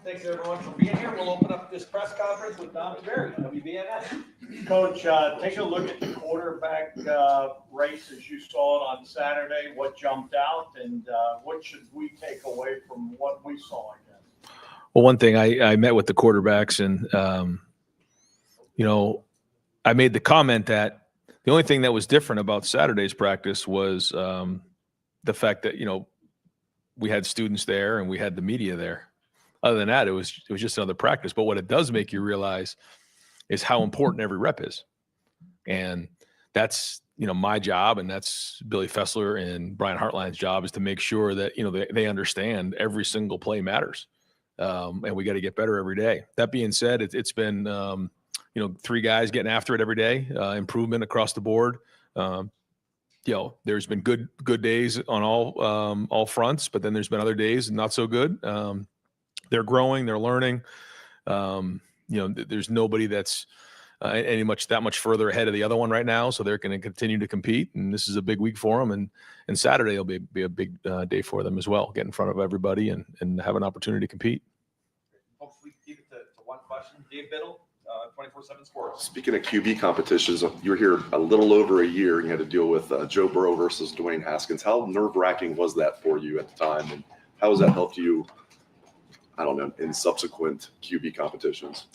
Thanks, everyone, for being here. We'll open up this press conference with Don Berry, WBNS. Coach, take a look at the quarterback race as you saw it on Saturday. What jumped out, and what should we take away from what we saw, I guess? Well, one thing, I met with the quarterbacks, and, I made the comment that the only thing that was different about Saturday's practice was the fact that, we had students there and we had the media there. Other than that, it was just another practice. But what it does make you realize is how important every rep is. And that's, my job, and that's Billy Fessler and Brian Hartline's job, is to make sure that, they understand every single play matters. And we got to get better every day. That being said, it's been, three guys getting after it every day, improvement across the board. There's been good days on all fronts, but then there's been other days not so good. They're growing, they're learning. There's nobody that's that much further ahead of the other one right now, so they're going to continue to compete. And this is a big week for them, and Saturday will be a big day for them as well. Get in front of everybody and have an opportunity to compete. Folks, we keep it to one question. Dave Biddle, 24/7 Sports. Speaking of QB competitions, you were here a little over a year, and you had to deal with Joe Burrow versus Dwayne Haskins. How nerve-wracking was that for you at the time, and how has that helped you, I don't know, in subsequent QB competitions?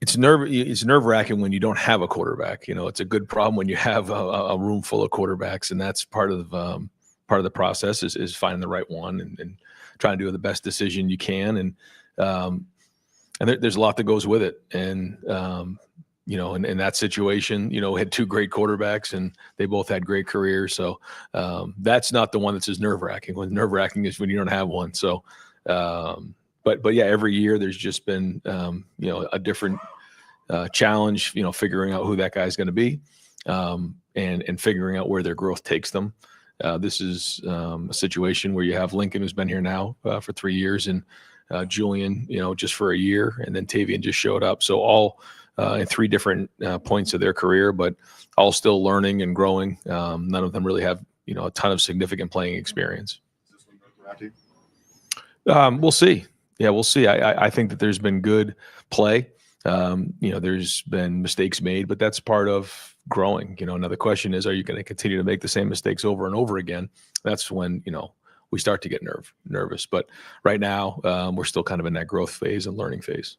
It's nerve-wracking when you don't have a quarterback. It's a good problem when you have a room full of quarterbacks, and that's part of the process is finding the right one and trying to do the best decision you can. And there's a lot that goes with it. And in that situation, had two great quarterbacks, and they both had great careers. So that's not the one that's as nerve-wracking. What's nerve-wracking is when you don't have one. So, but yeah, every year there's just been, a different challenge, figuring out who that guy's going to be, and figuring out where their growth takes them. This is a situation where you have Lincoln, who's been here now for 3 years, and Julian, just for a year, and then Tavian just showed up. So all in three different points of their career, but all still learning and growing. None of them really have, a ton of significant playing experience. We'll see. Yeah, we'll see. I think that there's been good play. There's been mistakes made, but that's part of growing. Now the question is, are you going to continue to make the same mistakes over and over again? That's when, we start to get nervous. But right now, we're still kind of in that growth phase and learning phase.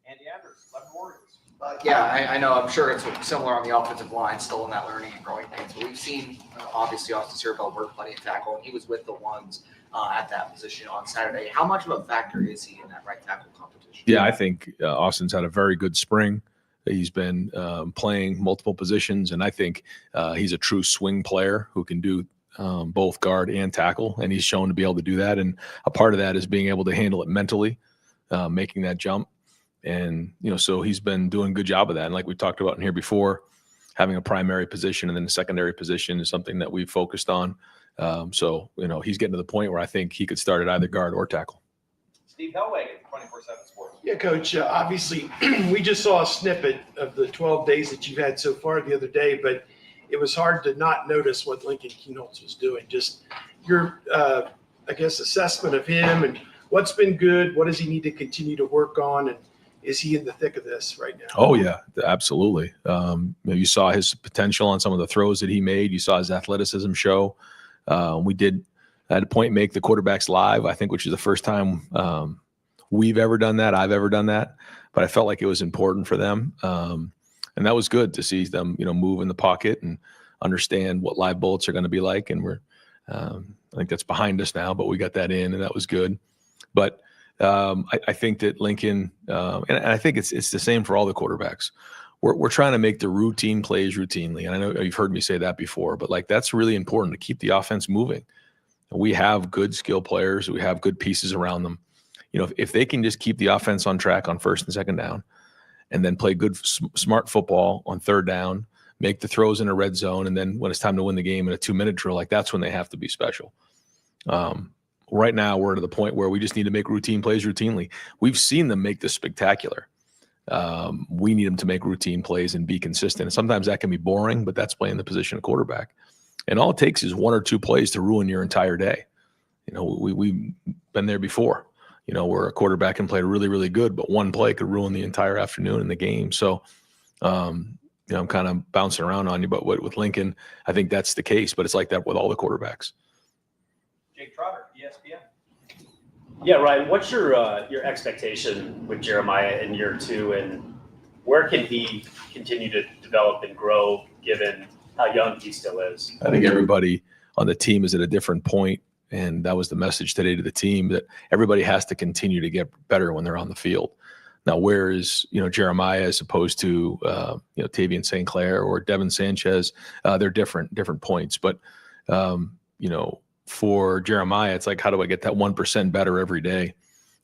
Andy Andrews, Left Warriors. I know. I'm sure it's similar on the offensive line, still in that learning and growing phase. But we've seen, obviously, Austin Searville work plenty of tackle, and he was with the ones at that position on Saturday. How much of a factor is he in that right tackle competition? Yeah, I think Austin's had a very good spring. He's been playing multiple positions, and I think he's a true swing player who can do both guard and tackle, and he's shown to be able to do that. And a part of that is being able to handle it mentally, making that jump. And, so he's been doing a good job of that. And like we talked about in here before, having a primary position and then a secondary position is something that we've focused on. So, he's getting to the point where I think he could start at either guard or tackle. Steve Hellwagen, 24/7 Sports. Yeah, Coach, obviously we just saw a snippet of the 12 days that you've had so far the other day, but it was hard to not notice what Lincoln Kienholz was doing. Just your, assessment of him and what's been good, what does he need to continue to work on, and is he in the thick of this right now? Oh, yeah, absolutely. You saw his potential on some of the throws that he made. You saw his athleticism show. We did, at a point, make the quarterbacks live, I think, which is the first time we've ever done that. I've ever done that. But I felt like it was important for them. And that was good to see them, move in the pocket and understand what live bullets are going to be like. And I think that's behind us now, but we got that in, and that was good. But I think that Lincoln, and I think it's the same for all the quarterbacks. We're trying to make the routine plays routinely. And I know you've heard me say that before, but that's really important to keep the offense moving. We have good skill players. We have good pieces around them. If they can just keep the offense on track on first and second down, and then play good, smart football on third down, make the throws in a red zone, and then when it's time to win the game in a 2-minute drill, that's when they have to be special. Right now, we're to the point where we just need to make routine plays routinely. We've seen them make this spectacular. We need them to make routine plays and be consistent. And sometimes that can be boring, but that's playing the position of quarterback. And all it takes is 1 or 2 plays to ruin your entire day. We've been there before. where a quarterback can play really, really good, but one play could ruin the entire afternoon in the game. So, I'm kind of bouncing around on you, but with Lincoln, I think that's the case, but it's like that with all the quarterbacks. Jake Trotter, ESPN. Yeah, Ryan, what's your expectation with Jeremiah in year 2, and where can he continue to develop and grow given how young he still is? I think everybody on the team is at a different point, and that was the message today to the team, that everybody has to continue to get better when they're on the field. Now, where is Jeremiah as opposed to Tavian St. Clair or Devin Sanchez? They're different points, but for Jeremiah, it's like, how do I get that 1% better every day?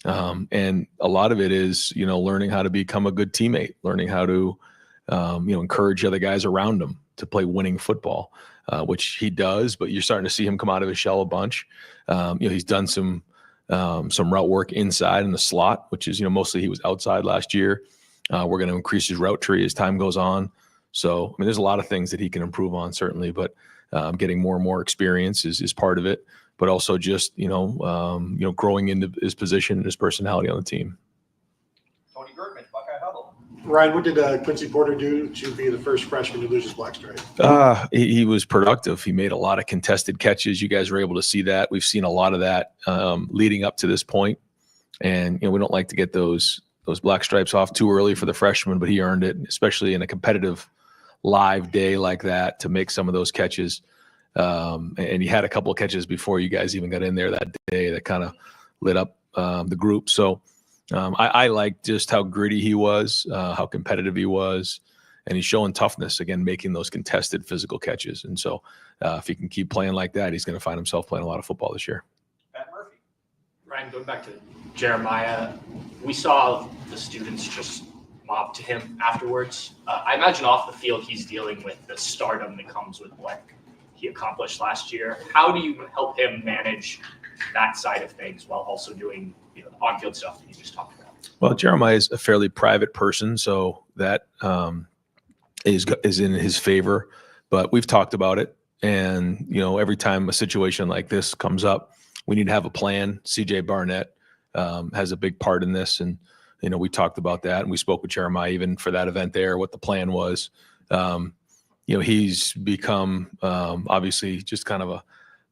And a lot of it is, learning how to become a good teammate, learning how to, encourage other guys around him to play winning football, which he does, but you're starting to see him come out of his shell a bunch. He's done some route work inside in the slot, which is, mostly he was outside last year. We're going to increase his route tree as time goes on. So, there's a lot of things that he can improve on, certainly, but getting more and more experience is part of it, but also just, growing into his position and his personality on the team. Tony Gertman, Buckeye Huddle. Ryan, what did Quincy Porter do to be the first freshman to lose his black stripe? He was productive. He made a lot of contested catches. You guys were able to see that. We've seen a lot of that leading up to this point. And, we don't like to get those black stripes off too early for the freshman, but he earned it, especially in a competitive live day like that, to make some of those catches. And he had a couple of catches before you guys even got in there that day that kind of lit up the group. So I like just how gritty he was, how competitive he was, and he's showing toughness, again, making those contested physical catches. And so if he can keep playing like that, he's going to find himself playing a lot of football this year. Pat Murphy. Ryan, going back to Jeremiah, we saw the students just mob to him afterwards. I imagine off the field he's dealing with the stardom that comes with what he accomplished last year. How do you help him manage that side of things while also doing the on-field stuff that you just talked about? Well, Jeremiah is a fairly private person, so that is in his favor. But we've talked about it, and every time a situation like this comes up, we need to have a plan. CJ Barnett has a big part in this, and we talked about that, and we spoke with Jeremiah even for that event there, what the plan was. He's become obviously just kind of a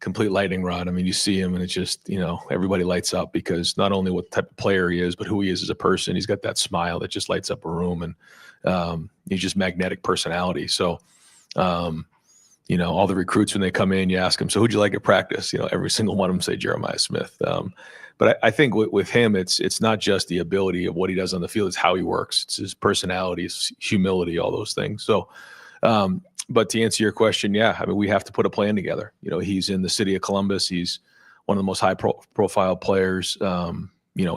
complete lightning rod. You see him and it's just, everybody lights up, because not only what type of player he is, but who he is as a person. He's got that smile that just lights up a room, and he's just magnetic personality. So, all the recruits, when they come in, you ask them, so who'd you like at practice? Every single one of them say Jeremiah Smith. But I think with him, it's not just the ability of what he does on the field, it's how he works. It's his personality, his humility, all those things. So, but to answer your question, yeah, we have to put a plan together. He's in the city of Columbus. He's one of the most high profile players, in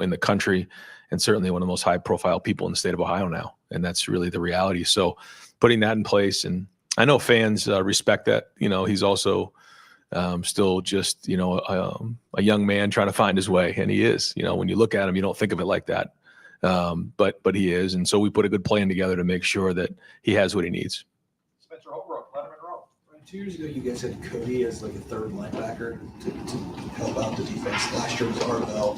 the country, and certainly one of the most high profile people in the state of Ohio now. And that's really the reality. So putting that in place, and I know fans respect that. He's also still just, a young man trying to find his way. And he is, when you look at him, you don't think of it like that. But he is. And so we put a good plan together to make sure that he has what he needs. Spencer Holbrook, Letterman Row. 2 years ago, you guys had Cody as like a third linebacker to help out the defense. Last year was Arvell.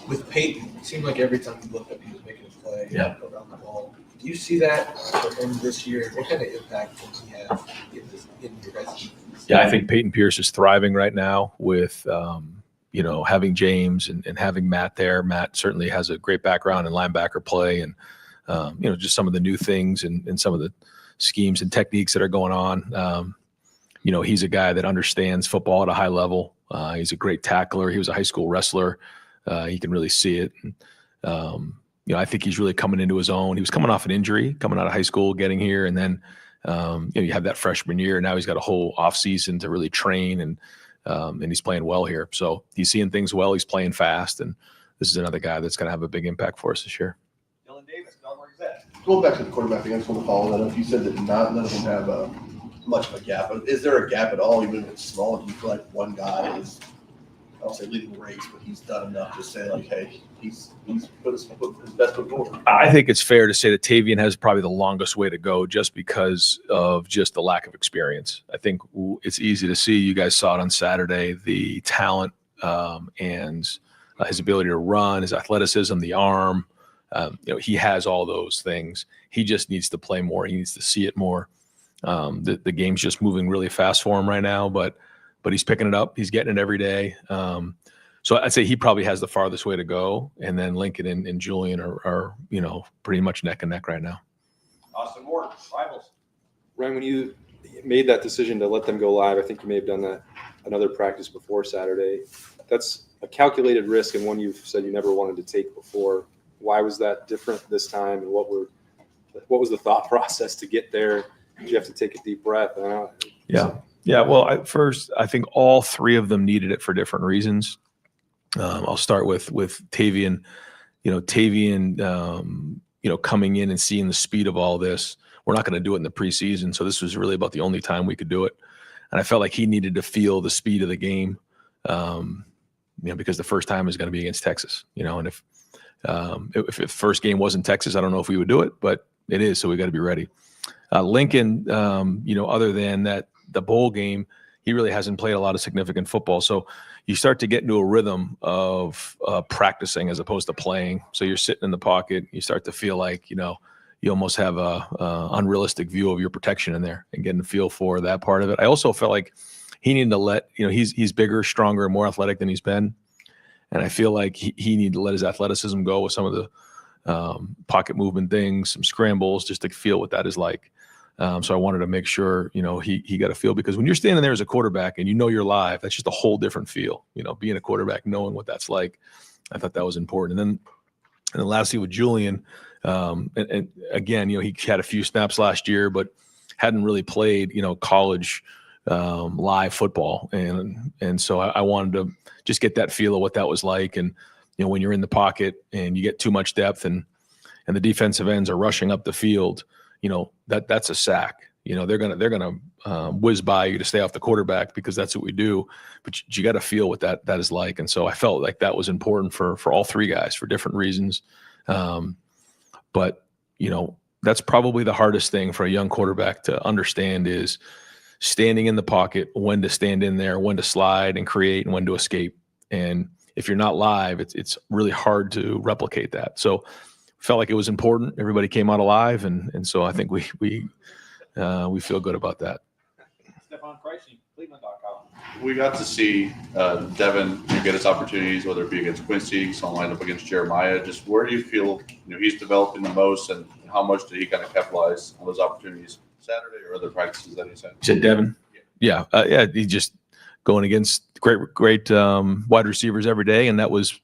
With Payton, it seemed like every time you looked up, he was making a play around the ball. Do you see that for him this year? What kind of impact does he have in your guys' defense? Yeah, I think Payton Pierce is thriving right now with, having James and having Matt there. Matt certainly has a great background in linebacker play, and, just some of the new things and some of the schemes and techniques that are going on. He's a guy that understands football at a high level. He's a great tackler. He was a high school wrestler. He can really see it. And, I think he's really coming into his own. He was coming off an injury, coming out of high school, getting here, and then you have that freshman year. Now he's got a whole off season to really train, and he's playing well here. So he's seeing things well. He's playing fast, and this is another guy that's going to have a big impact for us this year. Dylan Davis, Delaware Gazette. Going back to the quarterback, I just want to follow that up. You said that none of them have much of a gap. But is there a gap at all, even if it's small? Do you feel like one guy is, I don't say leading the race, but he's done enough to say, like, hey, he's put his best foot forward? I think it's fair to say that Tavian has probably the longest way to go, just because of just the lack of experience. I think it's easy to see. You guys saw it on Saturday, the talent and his ability to run, his athleticism, the arm. He has all those things. He just needs to play more. He needs to see it more. The game's just moving really fast for him right now, but he's picking it up. He's getting it every day. So I'd say he probably has the farthest way to go. And then Lincoln and Julian are pretty much neck and neck right now. Austin Ward, rivals. Ryan, when you made that decision to let them go live, I think you may have done that another practice before Saturday. That's a calculated risk and one you've said you never wanted to take before. Why was that different this time? And what was the thought process to get there? Did you have to take a deep breath? Yeah. Well, I think all three of them needed it for different reasons. I'll start with Tavian. Tavian, coming in and seeing the speed of all this. We're not going to do it in the preseason, so this was really about the only time we could do it. And I felt like he needed to feel the speed of the game, because the first time is going to be against Texas. And if the first game wasn't Texas, I don't know if we would do it, but it is, so we got to be ready. Lincoln, other than that, the bowl game, he really hasn't played a lot of significant football. So you start to get into a rhythm of practicing as opposed to playing. So you're sitting in the pocket. You start to feel like, you almost have a unrealistic view of your protection in there and getting a feel for that part of it. I also felt like he needed to let, he's bigger, stronger, more athletic than he's been. And I feel like he needed to let his athleticism go with some of the pocket movement things, some scrambles, just to feel what that is like. So I wanted to make sure, he got a feel, because when you're standing there as a quarterback and you're live, that's just a whole different feel, being a quarterback, knowing what that's like. I thought that was important. And then lastly with Julian, and again, he had a few snaps last year, but hadn't really played, college live football. And so I wanted to just get that feel of what that was like. And, when you're in the pocket and you get too much depth and the defensive ends are rushing up the field, that's a sack. They're gonna whiz by you to stay off the quarterback, because that's what we do. But you got to feel what that is like. And so I felt like that was important for all three guys for different reasons. But that's probably the hardest thing for a young quarterback to understand, is standing in the pocket, when to stand in there, when to slide and create, and when to escape. And if you're not live, it's really hard to replicate that. So felt like it was important. Everybody came out alive, and so I think we feel good about that. Stefan Kreising, Cleveland.com. We got to see Devin get his opportunities, whether it be against Quincy, some lined up against Jeremiah. Just where do you feel he's developing the most, and how much did he kind of capitalize on those opportunities Saturday or other practices that he's had? You said Devin? Yeah. He just going against great wide receivers every day, and that was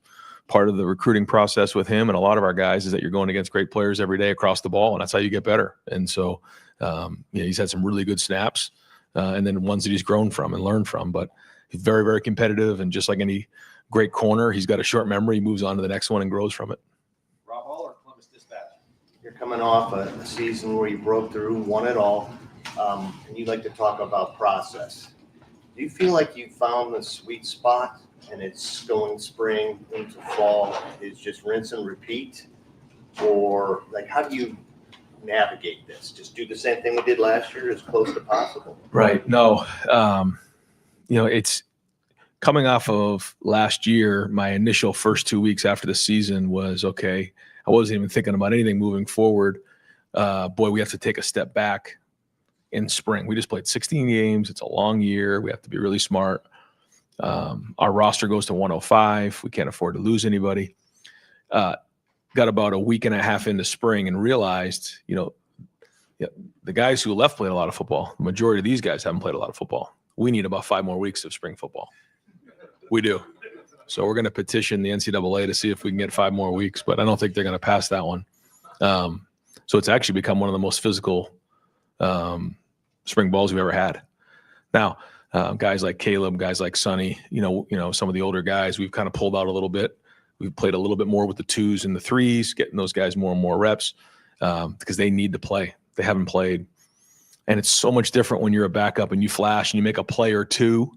part of the recruiting process with him and a lot of our guys, is that you're going against great players every day across the ball, and that's how you get better. And so, he's had some really good snaps, and then ones that he's grown from and learned from. But he's very, very competitive, and just like any great corner, he's got a short memory. He moves on to the next one and grows from it. Rob Hall or Columbus Dispatch? You're coming off a season where you broke through, won it all, and you like to talk about process. Do you feel like you found the sweet spot, and it's going spring into fall, is just rinse and repeat? Or how do you navigate this? Just do the same thing we did last year as close to possible? Right. No, it's coming off of last year. My initial first 2 weeks after the season was okay. I wasn't even thinking about anything moving forward. We have to take a step back in spring. We just played 16 games. It's a long year. We have to be really smart. Our roster goes to 105. We can't afford to lose anybody. Got about a week and a half into spring and realized, the guys who left played a lot of football. The majority of these guys haven't played a lot of football. We need about 5 more weeks of spring football. We do. So we're going to petition the NCAA to see if we can get 5 more weeks, but I don't think they're going to pass that one. So it's actually become one of the most physical spring balls we've ever had. Now, guys like Caleb, guys like Sonny, some of the older guys, we've kind of pulled out a little bit. We've played a little bit more with the 2s and the 3s, getting those guys more and more reps because they need to play. They haven't played. And it's so much different when you're a backup and you flash and you make a play or two.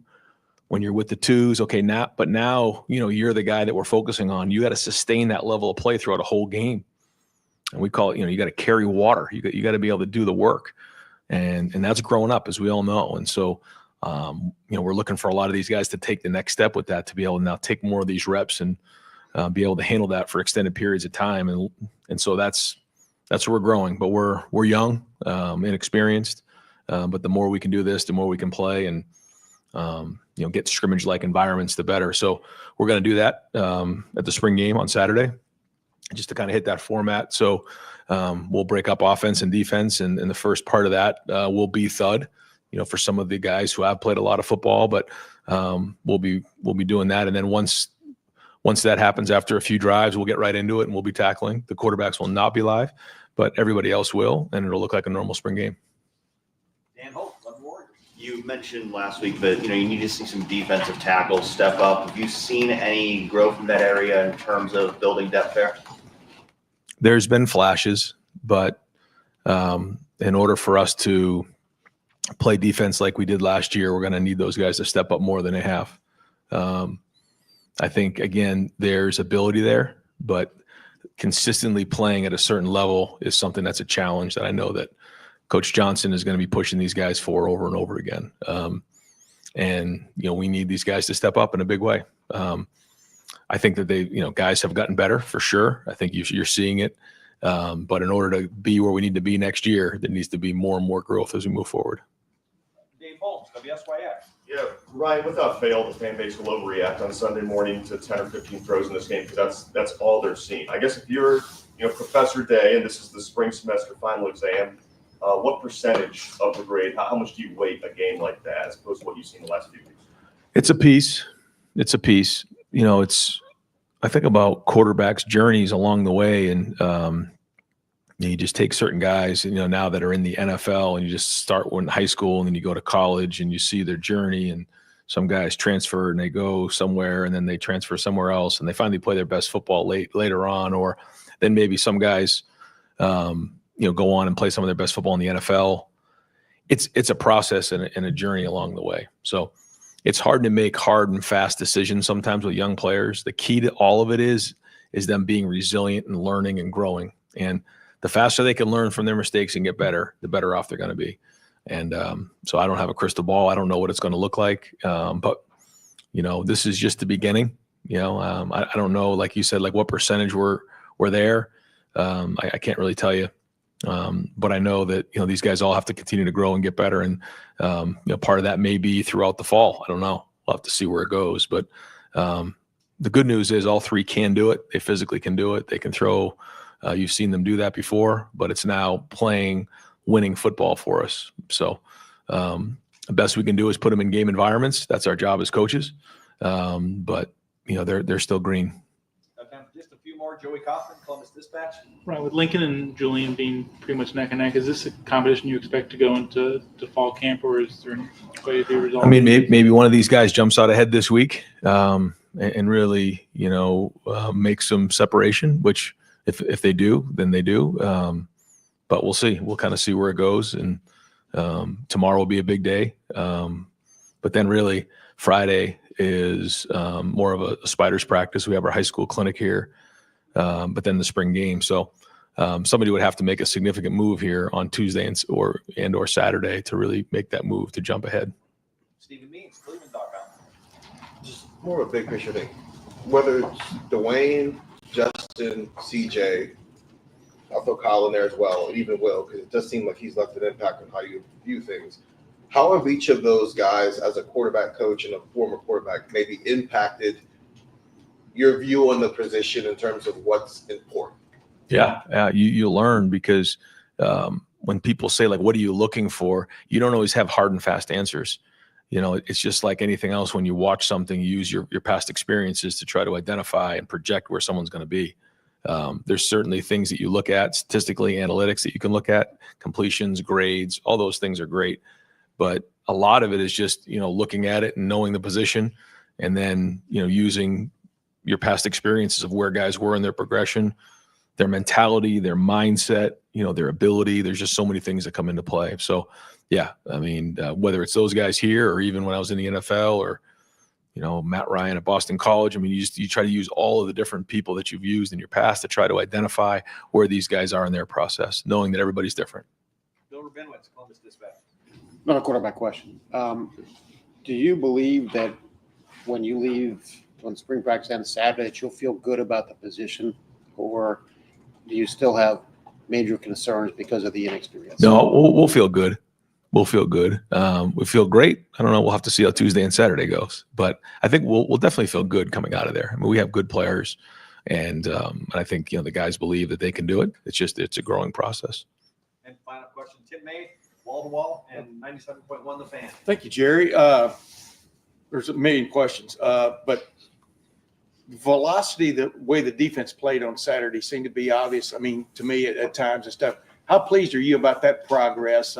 When you're with the 2s, okay, now you're the guy that we're focusing on. You got to sustain that level of play throughout a whole game. And we call it, you got to carry water. You got to be able to do the work. And that's growing up, as we all know. And so, we're looking for a lot of these guys to take the next step with that, to be able to now take more of these reps and be able to handle that for extended periods of time. And so that's where we're growing, but we're young, inexperienced. But the more we can do this, the more we can play and, get scrimmage-like environments, the better. So we're going to do that at the spring game on Saturday, just to kind of hit that format. So we'll break up offense and defense, and the first part of that will be thud, for some of the guys who have played a lot of football. But we'll be doing that, and then once that happens, after a few drives, we'll get right into it, and we'll be tackling. The quarterbacks will not be live, but everybody else will, and it'll look like a normal spring game. Dan Holt, London Warriors. You mentioned last week that you need to see some defensive tackles step up. Have you seen any growth in that area in terms of building depth there? There's been flashes, but in order for us to play defense like we did last year, we're going to need those guys to step up more than they have. I think, again, there's ability there, but consistently playing at a certain level is something that's a challenge that I know that Coach Johnson is going to be pushing these guys for over and over again. And we need these guys to step up in a big way. I think that guys have gotten better for sure. I think you're seeing it. But in order to be where we need to be next year, there needs to be more and more growth as we move forward. Dave Holmes, WSYX. Yeah, Ryan, without fail, the fan base will overreact on Sunday morning to 10 or 15 throws in this game because that's all they're seeing. I guess if you're, Professor Day, and this is the spring semester final exam, what percentage of the grade, how much do you weight a game like that as opposed to what you've seen the last few weeks? It's a piece. I think about quarterbacks' journeys along the way, and you just take certain guys, now that are in the NFL, and you just start in high school, and then you go to college, and you see their journey. And some guys transfer and they go somewhere, and then they transfer somewhere else, and they finally play their best football later on. Or then maybe some guys, go on and play some of their best football in the NFL. It's a process and a journey along the way. So it's hard to make hard and fast decisions sometimes with young players. The key to all of it is them being resilient and learning and growing. And the faster they can learn from their mistakes and get better, the better off they're going to be. And so I don't have a crystal ball. I don't know what it's going to look like. But, this is just the beginning. I don't know, like you said, like what percentage we're there. I can't really tell you. But I know that, these guys all have to continue to grow and get better. And, part of that may be throughout the fall. I don't know. We'll have to see where it goes. But the good news is all three can do it. They physically can do it. They can throw. You've seen them do that before, but it's now playing winning football for us. So the best we can do is put them in game environments. That's our job as coaches. But, they're still green. Just a few more. Joey Kaufman, Columbus Dispatch. Right, with Lincoln and Julian being pretty much neck and neck, is this a competition you expect to go into fall camp, or is there any way to resolve? I mean, maybe one of these guys jumps out ahead this week and really, make some separation, which if they do, then they do. But we'll see. We'll kind of see where it goes. And tomorrow will be a big day. But then really Friday is more of a spiders practice. We have our high school clinic here, but then the spring game. So somebody would have to make a significant move here on Tuesday and or Saturday to really make that move to jump ahead. Stephen Means, Cleveland.com. Just more of a big picture thing. Whether it's Dwayne, Justin, CJ, I'll throw Kyle in there as well, and even Will, because it does seem like he's left an impact on how you view things. How have each of those guys, as a quarterback coach and a former quarterback, maybe impacted your view on the position in terms of what's important? Yeah, you learn because when people say, like, what are you looking for? You don't always have hard and fast answers. It's just like anything else. When you watch something, you use your past experiences to try to identify and project where someone's going to be. There's certainly things that you look at statistically, analytics that you can look at, completions, grades, all those things are great. But a lot of it is just, looking at it and knowing the position, and then, using your past experiences of where guys were in their progression, their mentality, their mindset, their ability. There's just so many things that come into play. So, yeah, I mean, whether it's those guys here or even when I was in the NFL or, Matt Ryan at Boston College, I mean, you try to use all of the different people that you've used in your past to try to identify where these guys are in their process, knowing that everybody's different. Bill Rabinowitz, Columbus Dispatch. Not a quarterback question. Do you believe that when you leave on spring practice and Saturday that you'll feel good about the position, or do you still have major concerns because of the inexperience? No, we'll feel good. We'll feel good. We feel great. I don't know. We'll have to see how Tuesday and Saturday goes, but I think we'll definitely feel good coming out of there. I mean, we have good players, and I think the guys believe that they can do it. It's a growing process. And final question, Tim May, wall to wall, and 97.1 The Fan. Thank you, Jerry. There's a million questions, but velocity, the way the defense played on Saturday seemed to be obvious. I mean, to me at times and stuff. How pleased are you about that progress?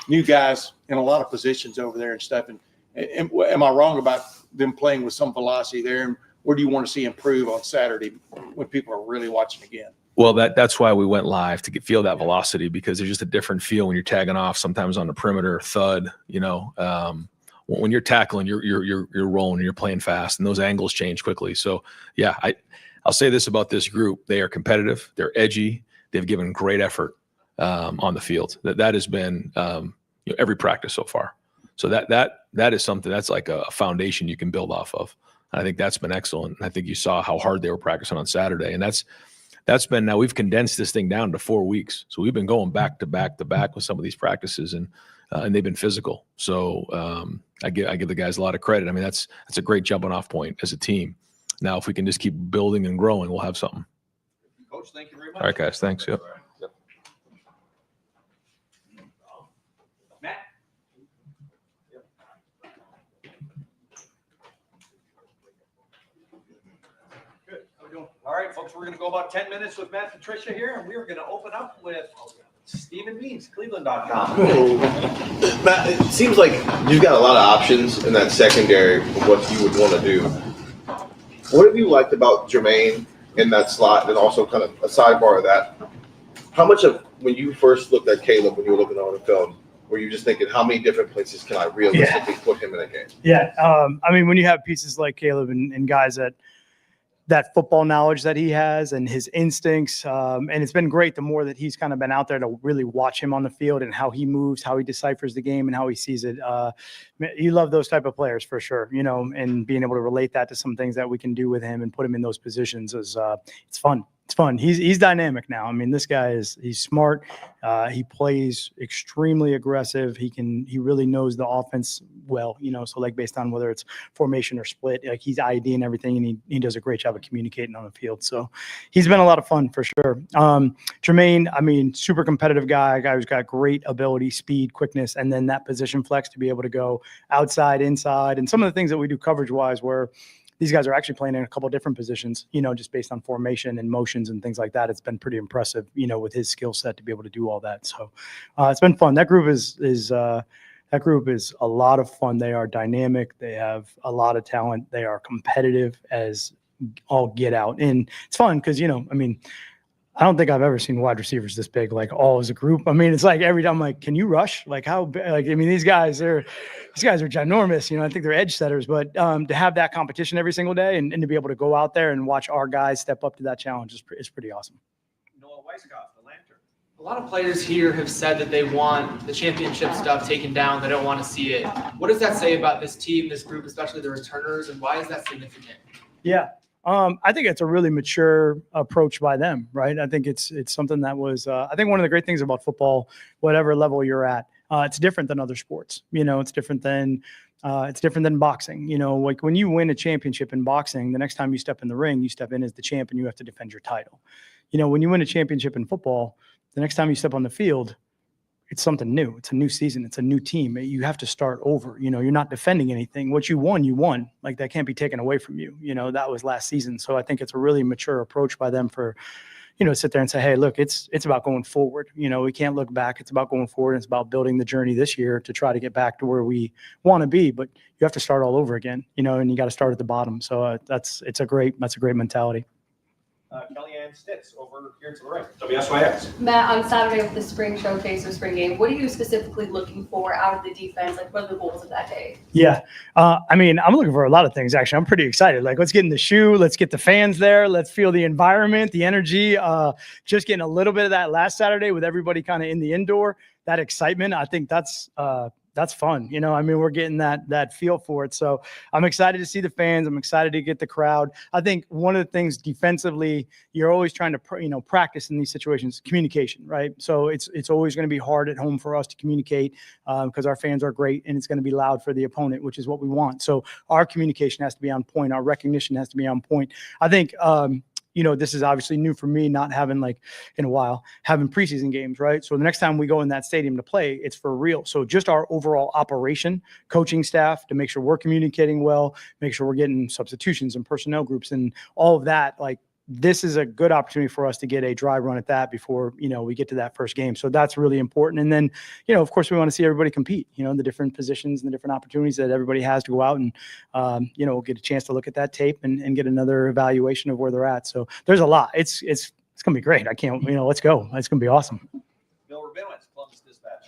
New guys in a lot of positions over there and stuff. And am I wrong about them playing with some velocity there? And where do you want to see improve on Saturday when people are really watching again? Well, that's why we went live to feel that velocity, because there's just a different feel when you're tagging off sometimes on the perimeter, thud, when you're tackling, you're rolling, you're playing fast, and those angles change quickly. So yeah, I'll say this about this group. They are competitive. They're edgy. They've given great effort on the field. That has been every practice so far. So that is something that's like a foundation you can build off of. And I think that's been excellent. I think you saw how hard they were practicing on Saturday, and that's been, now we've condensed this thing down to 4 weeks. So we've been going back to back to back with some of these practices, and they've been physical. So I give the guys a lot of credit. I mean, that's a great jumping off point as a team. Now, if we can just keep building and growing, we'll have something. Coach, thank you very much. All right, guys. Thanks. Yep. Matt? Good. How we doing? All right, folks, we're going to go about 10 minutes with Matt and Patricia here, and we're going to open up with Stephen Means, Cleveland.com. Matt, it seems like you've got a lot of options in that secondary for what you would want to do. What have you liked about Jermaine in that slot? And also kind of a sidebar of that, how much of when you first looked at Caleb, when you were looking on the film, were you just thinking, how many different places can I realistically put him in a game? Yeah. I mean, when you have pieces like Caleb and guys that football knowledge that he has and his instincts. And it's been great the more that he's kind of been out there to really watch him on the field and how he moves, how he deciphers the game and how he sees it. You love those type of players for sure, and being able to relate that to some things that we can do with him and put him in those positions is it's fun. It's fun. He's dynamic now. I mean, this guy he's smart. He plays extremely aggressive. He really knows the offense well, so like based on whether it's formation or split, like he's IDing everything, and he does a great job of communicating on the field. So he's been a lot of fun for sure. Jermaine, I mean, super competitive guy who's got great ability, speed, quickness, and then that position flex to be able to go outside, inside, and some of the things that we do coverage wise where these guys are actually playing in a couple of different positions, just based on formation and motions and things like that. It's been pretty impressive, with his skill set to be able to do all that. So it's been fun. That group is a lot of fun. They are dynamic. They have a lot of talent. They are competitive as all get out. And it's fun because, I don't think I've ever seen wide receivers this big, like all as a group. I mean, it's like every time I'm like, can you rush? Like how big? Like, I mean, these guys are ginormous. I think they're edge setters, but to have that competition every single day and to be able to go out there and watch our guys step up to that challenge is pretty awesome. Noah Weisskopf, the Lantern. A lot of players here have said that they want the championship stuff taken down. They don't want to see it. What does that say about this team, this group, especially the returners, and why is that significant? Yeah. I think it's a really mature approach by them, right? I think it's something that was, I think one of the great things about football, whatever level you're at, it's different than other sports. It's different than boxing. Like when you win a championship in boxing, the next time you step in the ring, you step in as the champ and you have to defend your title. When you win a championship in football, the next time you step on the field, it's something new. It's a new season. It's a new team. You have to start over. You're not defending anything. What you won. Like that can't be taken away from you. That was last season. So I think it's a really mature approach by them for, sit there and say, hey, look, it's about going forward. We can't look back. It's about going forward. It's about building the journey this year to try to get back to where we want to be. But you have to start all over again, and you got to start at the bottom. So that's a great mentality. Kellyanne Stitz over here to the right, WSYX. Matt, on Saturday with the spring showcase or spring game, what are you specifically looking for out of the defense? Like, what are the goals of that day? Yeah. I'm looking for a lot of things, actually. I'm pretty excited. Like, let's get in the shoe. Let's get the fans there. Let's feel the environment, the energy. Just getting a little bit of that last Saturday with everybody kind of in the indoor, that excitement. I think that's that's fun. I mean, we're getting that feel for it. So I'm excited to see the fans. I'm excited to get the crowd. I think one of the things defensively, you're always trying to, practice in these situations, communication, right? So it's always going to be hard at home for us to communicate because our fans are great and it's going to be loud for the opponent, which is what we want. So our communication has to be on point. Our recognition has to be on point. I think, this is obviously new for me, not having in a while, having preseason games, right? So the next time we go in that stadium to play, it's for real. So just our overall operation, coaching staff to make sure we're communicating well, make sure we're getting substitutions and personnel groups and all of that, this is a good opportunity for us to get a dry run at that before, we get to that first game. So that's really important. And then, of course, we want to see everybody compete, the different positions and the different opportunities that everybody has to go out and, we'll get a chance to look at that tape and get another evaluation of where they're at. So there's a lot. It's going to be great. I can't, let's go. It's going to be awesome. Bill Rabinowitz, Columbus Dispatch.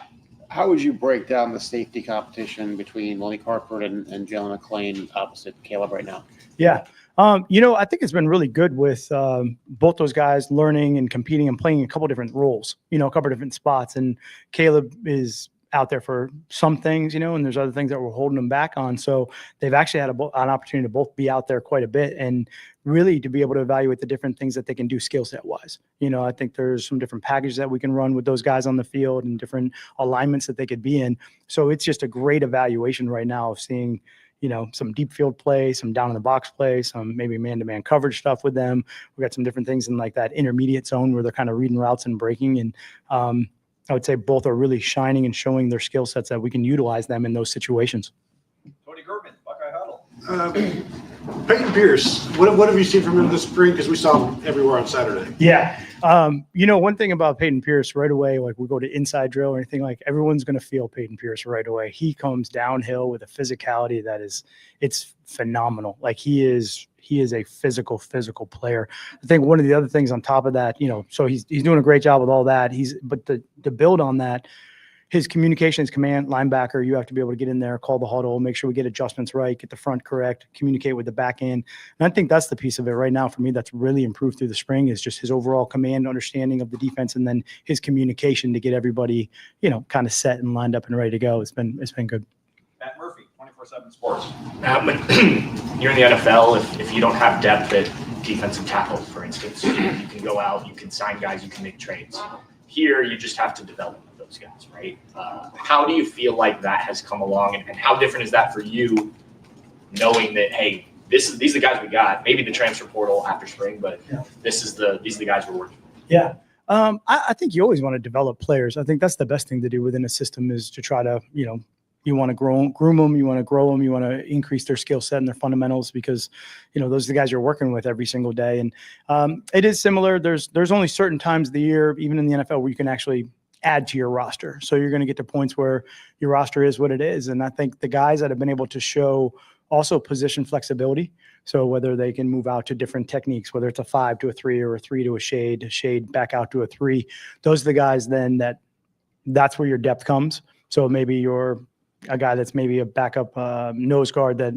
How would you break down the safety competition between Lonnie Carpenter and Jalen McClain opposite Caleb right now? Yeah. I think it's been really good with both those guys learning and competing and playing a couple different roles, a couple different spots. And Caleb is out there for some things, and there's other things that we're holding them back on. So they've actually had an opportunity to both be out there quite a bit and really to be able to evaluate the different things that they can do skill set wise. I think there's some different packages that we can run with those guys on the field and different alignments that they could be in. So it's just a great evaluation right now of seeing some deep field play, some down in the box play, some maybe man-to-man coverage stuff with them. We got some different things in that intermediate zone where they're kind of reading routes and breaking. And I would say both are really shining and showing their skill sets that we can utilize them in those situations. Tony Gertman, Buckeye Huddle. Payton Pierce, what have you seen from him this spring? Because we saw him everywhere on Saturday. Yeah. One thing about Payton Pierce right away, we go to inside drill or anything, everyone's going to feel Payton Pierce right away. He comes downhill with a physicality it's phenomenal. He is a physical player. I think one of the other things on top of that, so he's doing a great job with all that. But to build on that, his communication, his command, linebacker, you have to be able to get in there, call the huddle, make sure we get adjustments right, get the front correct, communicate with the back end. And I think that's the piece of it right now for me that's really improved through the spring is just his overall command, understanding of the defense, and then his communication to get everybody, kind of set and lined up and ready to go. It's been good. Matt Murphy, 24/7 Sports. You're in the NFL. If you don't have depth at defensive tackle, for instance, you can go out, you can sign guys, you can make trades. Here, you just have to develop those guys, right? How do you feel like that has come along, and how different is that for you, knowing that, hey, these are the guys we got? Maybe the transfer portal after spring, but these are the guys we're working with. Yeah. I think you always want to develop players. I think that's the best thing to do within a system is to try to, you want to groom them, you want to grow them, you want to increase their skill set and their fundamentals because, those are the guys you're working with every single day. And it is similar. There's only certain times of the year, even in the NFL, where you can actually add to your roster. So you're going to get to points where your roster is what it is. And I think the guys that have been able to show also position flexibility. So whether they can move out to different techniques, whether it's a 5 to a 3 or a 3 to a shade back out to a 3, those are the guys then that's where your depth comes. So maybe you're a guy that's maybe a backup nose guard that,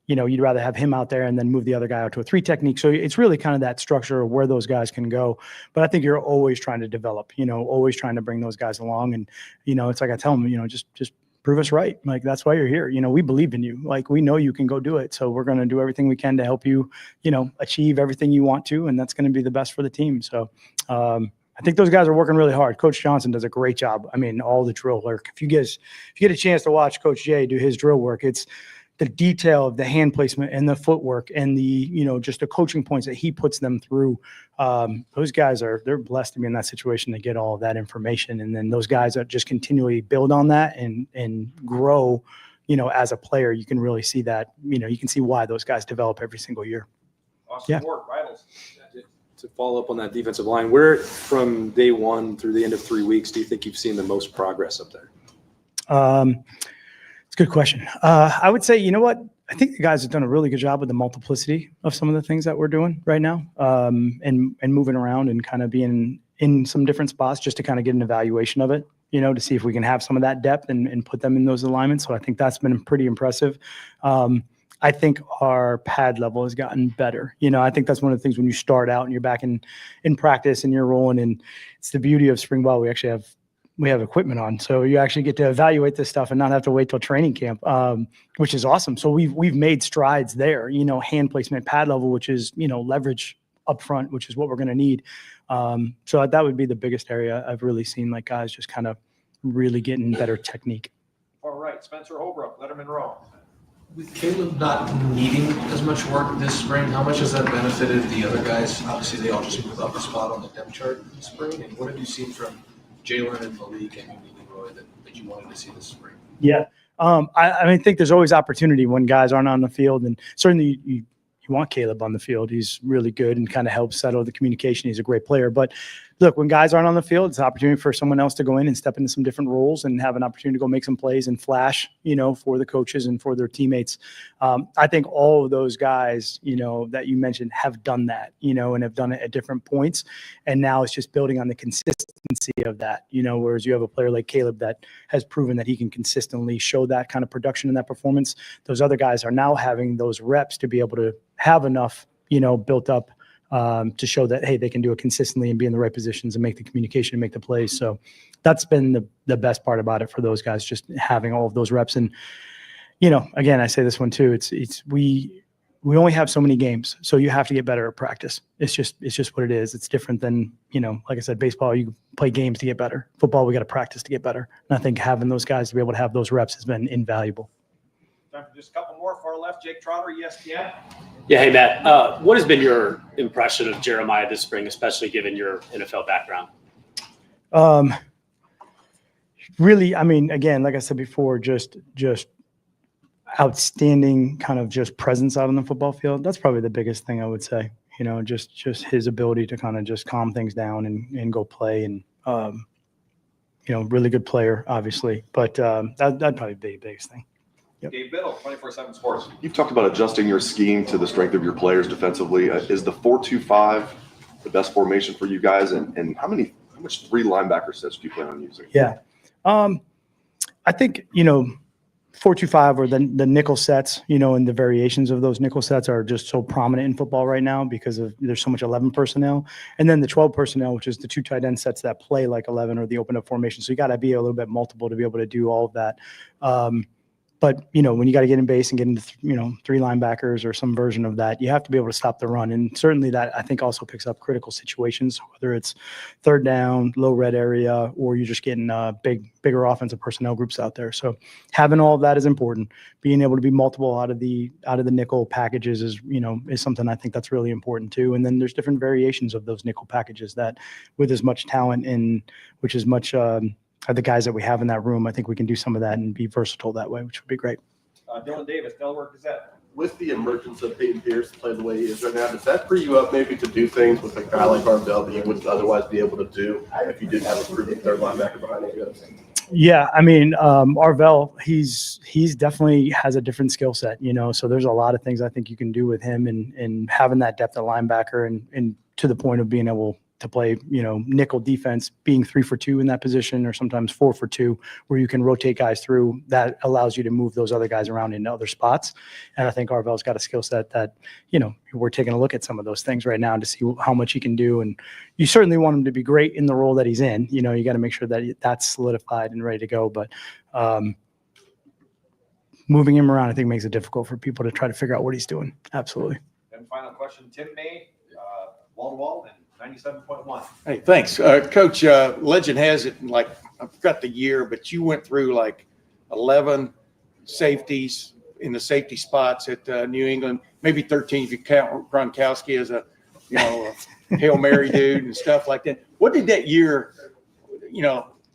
you'd rather have him out there and then move the other guy out to a 3 technique. So it's really kind of that structure of where those guys can go. But I think you're always trying to develop, always trying to bring those guys along. And, it's like I tell them, just prove us right. That's why you're here. We believe in you. We know you can go do it. So we're going to do everything we can to help you, achieve everything you want to. And that's going to be the best for the team. So, I think those guys are working really hard. Coach Johnson does a great job. I mean, all the drill work. If you get a chance to watch Coach Jay do his drill work, it's the detail of the hand placement and the footwork and the, just the coaching points that he puts them through. Those guys they're blessed to be in that situation to get all of that information. And then those guys that just continually build on that and grow, as a player, you can really see that, you can see why those guys develop every single year. Austin Ward, Rivals. To follow up on that defensive line, where from day one through the end of 3 weeks do you think you've seen the most progress up there? It's a good question. I would say, I think the guys have done a really good job with the multiplicity of some of the things that we're doing right now, and moving around and kind of being in some different spots just to kind of get an evaluation of it, to see if we can have some of that depth and put them in those alignments. So I think that's been pretty impressive. I think our pad level has gotten better. I think that's one of the things when you start out and you're back in practice and you're rolling, and it's the beauty of spring ball. We actually have we have equipment on. So you actually get to evaluate this stuff and not have to wait till training camp, which is awesome. So we've made strides there, hand placement, pad level, which is, leverage up front, which is what we're going to need. So that would be the biggest area I've really seen, like, guys just kind of really getting better technique. All right, Spencer Holbrook, Letterman Row. With Caleb not needing as much work this spring, how much has that benefited the other guys? Obviously, they all just moved up a spot on the depth chart this spring. And what have you seen from Jalen and Malik and Leroy that you wanted to see this spring? Yeah. I think there's always opportunity when guys aren't on the field, and certainly you want Caleb on the field. He's really good and kind of helps settle the communication. He's a great player. But look, when guys aren't on the field, it's an opportunity for someone else to go in and step into some different roles and have an opportunity to go make some plays and flash, for the coaches and for their teammates. I think all of those guys, that you mentioned have done that, and have done it at different points. And now it's just building on the consistency of that, whereas you have a player like Caleb that has proven that he can consistently show that kind of production and that performance. Those other guys are now having those reps to be able to have enough, built up to show that, hey, they can do it consistently and be in the right positions and make the communication and make the plays. So that's been the best part about it for those guys, just having all of those reps. And, again, I say this one too, we only have so many games, so you have to get better at practice. It's just what it is. It's different than, like I said, baseball, you play games to get better. Football, we got to practice to get better. And I think having those guys to be able to have those reps has been invaluable. Time for just a couple more. Far left, Jake Trotter, ESPN. Yeah, hey, Matt. What has been your impression of Jeremiah this spring, especially given your NFL background? Really, again, like I said before, just outstanding kind of just presence out on the football field. That's probably the biggest thing I would say. Just his ability to kind of just calm things down and go play, and really good player, obviously. But that'd probably be the biggest thing. Yep. Gabe Biddle, 24/7 Sports. You've talked about adjusting your scheme to the strength of your players defensively. Is the 4-2-5 the best formation for you guys? And how much 3 linebacker sets do you plan on using? Yeah. I think, 4-2-5 or the nickel sets, and the variations of those nickel sets are just so prominent in football right now because there's so much 11 personnel. And then the 12 personnel, which is the 2 tight end sets that play like 11 or the open up formation. So you got to be a little bit multiple to be able to do all of that. But, when you got to get in base and get into, 3 linebackers or some version of that, you have to be able to stop the run. And certainly that, I think, also picks up critical situations, whether it's third down, low red area, or you're just getting bigger offensive personnel groups out there. So having all of that is important. Being able to be multiple out of the nickel packages is something I think that's really important too. And then there's different variations of those nickel packages that, with as much talent and which is much the guys that we have in that room, I think we can do some of that and be versatile that way, which would be great. Dylan Davis, Delaware Gazette. With the emergence of Payton Pierce to play the way he is right now, does that free you up maybe to do things with a guy like Harvell that you wouldn't otherwise be able to do if you didn't have a proven third linebacker behind you? Yeah, Arvell, he's definitely has a different skill set, so there's a lot of things I think you can do with him and having that depth at linebacker and to the point of being able to play, nickel defense, being 3 for 2 in that position, or sometimes 4 for 2, where you can rotate guys through. That allows you to move those other guys around into other spots. And I think Arvell's got a skill set that, we're taking a look at some of those things right now to see how much he can do. And you certainly want him to be great in the role that he's in. You got to make sure that that's solidified and ready to go. But moving him around, I think, makes it difficult for people to try to figure out what he's doing. Absolutely. And final question, Tim May, wall-to-wall and 97.1. Hey, thanks. Coach, legend has it, I forgot the year, but you went through 11 safeties in the safety spots at New England, maybe 13 if you count Gronkowski as a Hail Mary dude and stuff like that. What did that year,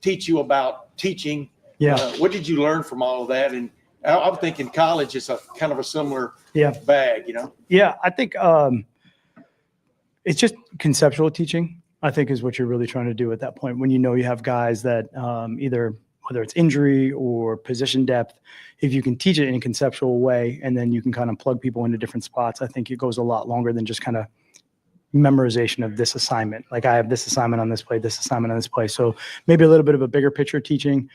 teach you about teaching? Yeah. What did you learn from all of that? And I'm thinking college is a kind of a similar bag, Yeah, I think it's just conceptual teaching, I think, is what you're really trying to do at that point. When you have guys that either, whether it's injury or position depth, if you can teach it in a conceptual way and then you can kind of plug people into different spots, I think it goes a lot longer than just kind of memorization of this assignment. Like I have this assignment on this play, this assignment on this play. So maybe a little bit of a bigger picture teaching,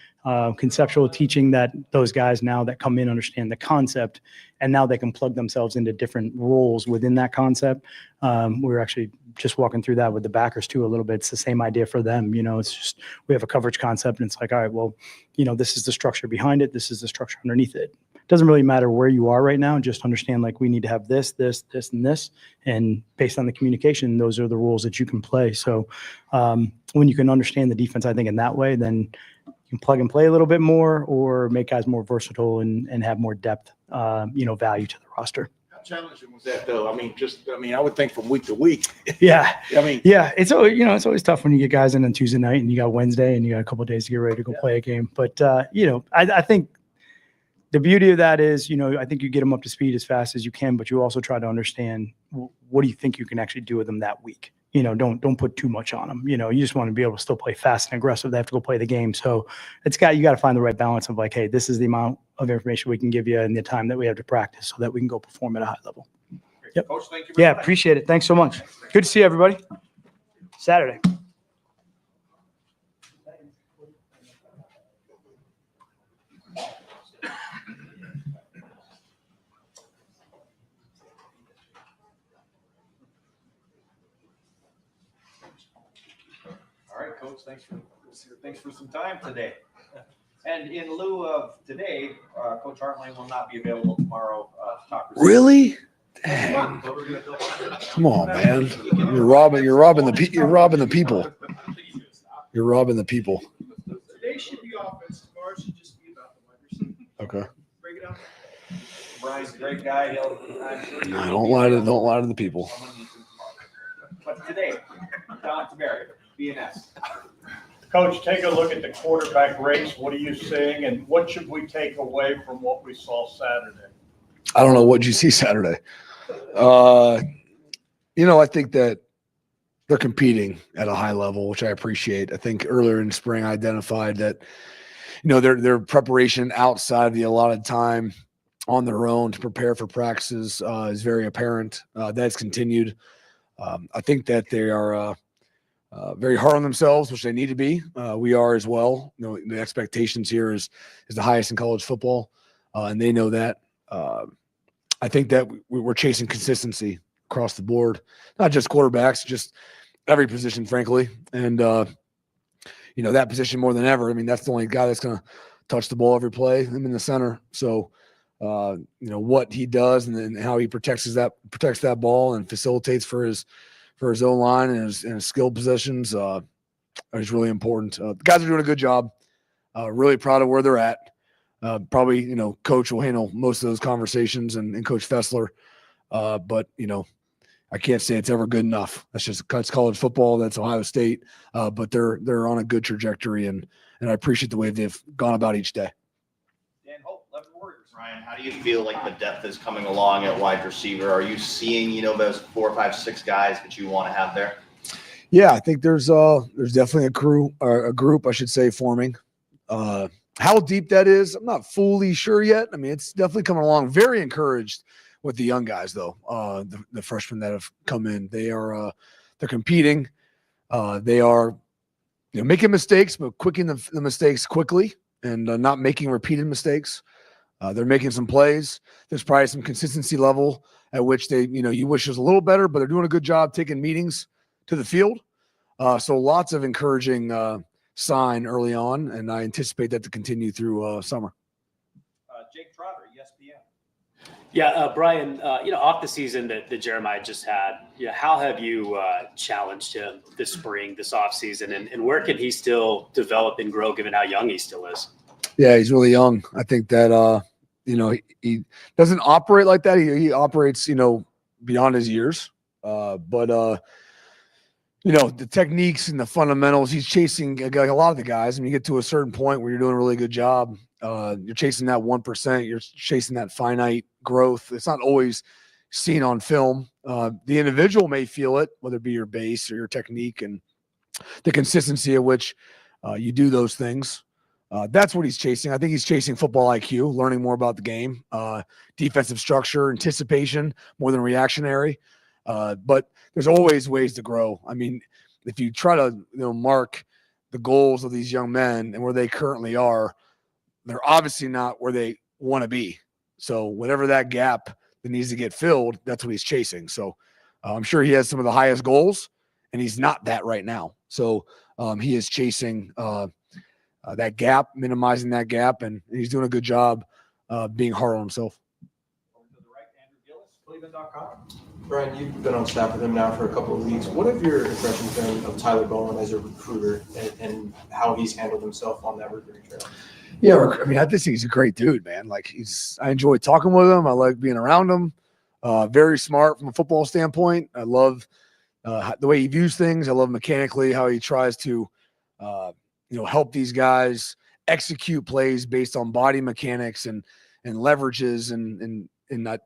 conceptual teaching that those guys now that come in understand the concept, and now they can plug themselves into different roles within that concept. We were actually just walking through that with the backers too a little bit. It's the same idea for them. It's just we have a coverage concept, and it's like, all right, well, this is the structure behind it. This is the structure underneath it. Doesn't really matter where you are right now. Just understand like we need to have this, this, this, and this. And based on the communication, those are the rules that you can play. So when you can understand the defense, I think in that way, then you can plug and play a little bit more or make guys more versatile and have more depth, value to the roster. How challenging was that though? I would think from week to week. Yeah. Yeah. It's always tough when you get guys in on Tuesday night and you got Wednesday and you got a couple of days to get ready to go play a game. But, I think the beauty of that is, I think you get them up to speed as fast as you can, but you also try to understand what do you think you can actually do with them that week. Don't put too much on them. You just want to be able to still play fast and aggressive. They have to go play the game. So you got to find the right balance of like, hey, this is the amount of information we can give you and the time that we have to practice so that we can go perform at a high level. Yep. Coach, thank you very much. Appreciate it. Thanks so much. Good to see everybody. Saturday. All right, Coach, thanks for some time today. And in lieu of today, Coach Hartline will not be available tomorrow to talk. Really? Dang. Come on, man. You're robbing the people. You're robbing the people. Today should be offense. Tomorrow should just be about the wide receiver. Okay. Break it out. Brian's a great guy. I'm sure No, don't lie to the people. But today, down to Barry, BNS. Coach, take a look at the quarterback race. What are you seeing, and what should we take away from what we saw Saturday? I don't know what you see Saturday. I think that they're competing at a high level, which I appreciate. I think earlier in spring, I identified that, their preparation outside of the allotted time on their own to prepare for practices is very apparent. That's continued. I think that they are very hard on themselves, which they need to be. We are as well. The expectations here is the highest in college football, and they know that. I think that we're chasing consistency across the board, not just quarterbacks, just every position, frankly. And, that position more than ever. I mean, that's the only guy that's going to touch the ball every play. I'm in the center. So, what he does and how he protects that ball and facilitates for his own line and his skill positions is really important. The guys are doing a good job. Really proud of where they're at. Probably, coach will handle most of those conversations and Coach Fessler. But, I can't say it's ever good enough. That's college football. That's Ohio State. But they're on a good trajectory, and I appreciate the way they've gone about each day. Ryan, how do you feel like the depth is coming along at wide receiver? Are you seeing, those 4, 5, 6 guys that you want to have there? Yeah, I think there's definitely a group, I should say, forming. How deep that is, I'm not fully sure yet. I mean, it's definitely coming along. Very encouraged with the young guys, though. The freshmen that have come in, they're competing. They are making mistakes, but quicking the mistakes quickly and not making repeated mistakes. They're making some plays. There's probably some consistency level at which they, you wish it was a little better, but they're doing a good job taking meetings to the field. So lots of encouraging sign early on, and I anticipate that to continue through summer. Jake Trotter, ESPN. Yeah, Brian, off the season that Jeremiah just had, how have you challenged him this spring, this offseason, and where can he still develop and grow given how young he still is? Yeah, he's really young. I think that, he doesn't operate like that. He operates, beyond his years. But the techniques and the fundamentals, he's chasing like a lot of the guys. And you get to a certain point where you're doing a really good job. You're chasing that 1%. You're chasing that finite growth. It's not always seen on film. The individual may feel it, whether it be your base or your technique and the consistency at which you do those things. That's what he's chasing. I think he's chasing football IQ, learning more about the game, defensive structure, anticipation more than reactionary. But there's always ways to grow. I mean, if you try to mark the goals of these young men and where they currently are, they're obviously not where they want to be. So whatever that gap that needs to get filled, that's what he's chasing. So I'm sure he has some of the highest goals, and he's not that right now. So he is chasing that gap, minimizing that gap, and he's doing a good job being hard on himself. Brian, you've been on staff with him now for a couple of weeks. What have your impressions been of Tyler Bowen as a recruiter and how he's handled himself on that recruiting trail? Yeah, I mean, I just think he's a great dude, man. Like I enjoy talking with him. I like being around him. Very smart from a football standpoint. I love the way he views things. I love mechanically how he tries to, help these guys execute plays based on body mechanics and leverages and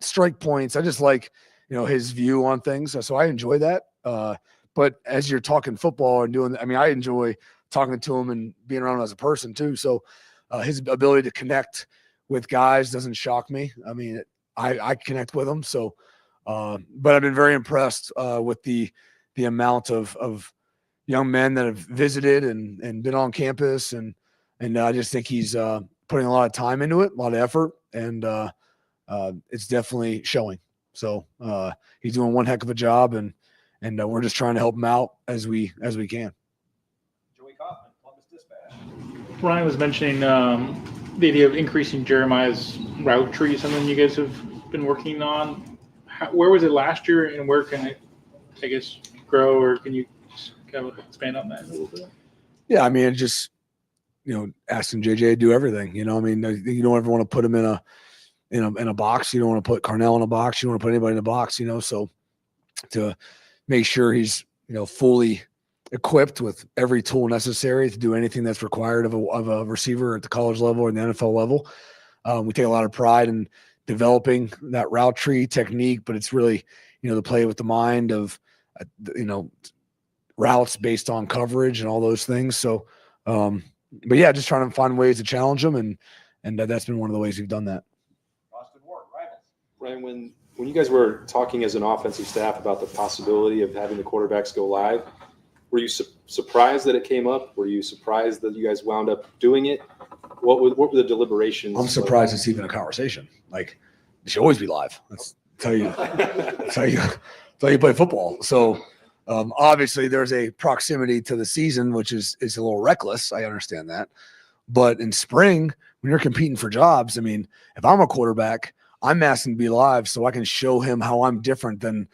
strike points. I just like, his view on things. So I enjoy that. But as you're talking football and I enjoy talking to him and being around him as a person too. So his ability to connect with guys doesn't shock me. I mean, I connect with him. So, but I've been very impressed with the amount of young men that have visited and been on campus. And I just think he's putting a lot of time into it, a lot of effort, and it's definitely showing. So he's doing one heck of a job, and we're just trying to help him out as we can. Ryan was mentioning the idea of increasing Jeremiah's route tree, something you guys have been working on. Where was it last year, and where can it, I guess, grow, or can you kind of expand on that a little bit? Yeah, I mean, just asking JJ to do everything. You don't ever want to put him in a box. You don't want to put Carnell in a box. You don't want to put anybody in a box. So to make sure he's fully equipped with every tool necessary to do anything that's required of a receiver at the college level or the NFL level. We take a lot of pride in developing that route tree technique, but it's really, the play with the mind of, routes based on coverage and all those things. So, but yeah, just trying to find ways to challenge them. And that's been one of the ways we've done that. Ryan, when you guys were talking as an offensive staff about the possibility of having the quarterbacks go live, were you surprised that it came up? Were you surprised that you guys wound up doing it? What were the deliberations? I'm surprised it's even a conversation. Like, it should always be live. That's how you play football. So obviously there's a proximity to the season, which is a little reckless. I understand that. But in spring, when you're competing for jobs, I mean, if I'm a quarterback, I'm asking to be live so I can show him how I'm different than,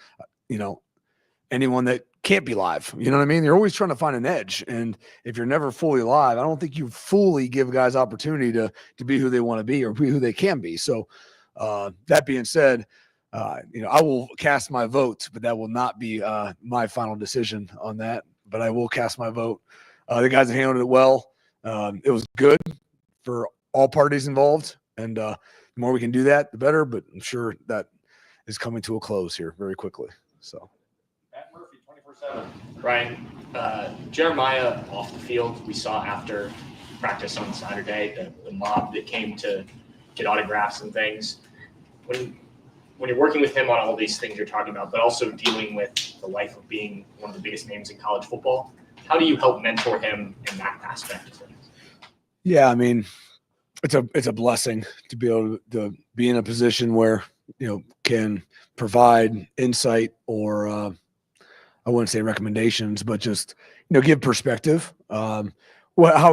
anyone that can't be live. You know what I mean? You're always trying to find an edge. And if you're never fully live, I don't think you fully give guys opportunity to be who they want to be or be who they can be. So that being said, I will cast my vote, but that will not be my final decision on that. But I will cast my vote. The guys have handled it well. It was good for all parties involved. And the more we can do that, the better. But I'm sure that is coming to a close here very quickly. So. Ryan, Jeremiah off the field, we saw after practice on Saturday, the mob that came to get autographs and things. When you're working with him on all these things you're talking about, but also dealing with the life of being one of the biggest names in college football, how do you help mentor him in that aspect of things? Yeah, I mean, it's a blessing to be able to be in a position where, can provide insight or I wouldn't say recommendations, but just, give perspective. How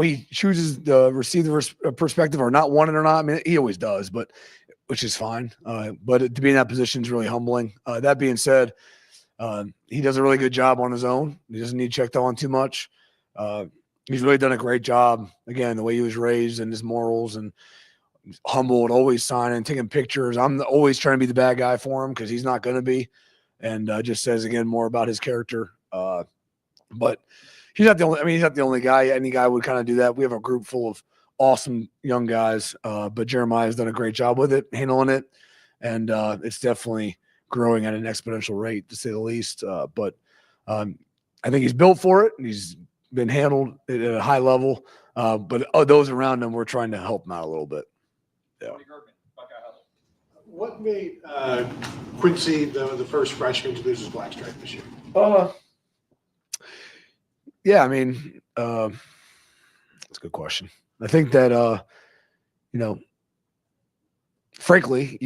he chooses to receive the perspective or not want it or not. I mean, he always does, but which is fine. But to be in that position is really humbling. That being said, he does a really good job on his own. He doesn't need checked on too much. He's really done a great job. Again, the way he was raised and his morals and humbled, always signing, taking pictures. I'm always trying to be the bad guy for him because he's not going to be. And just says, again, more about his character. But he's not the only guy. Any guy would kind of do that. We have a group full of awesome young guys, but Jeremiah's done a great job with it, handling it. And it's definitely growing at an exponential rate, to say the least. But I think he's built for it. And he's been handled at a high level. But those around him, we're trying to help him out a little bit. Yeah. What made Quincy the first freshman to lose his black stripe this year? Yeah, I mean, that's a good question. I think that, frankly,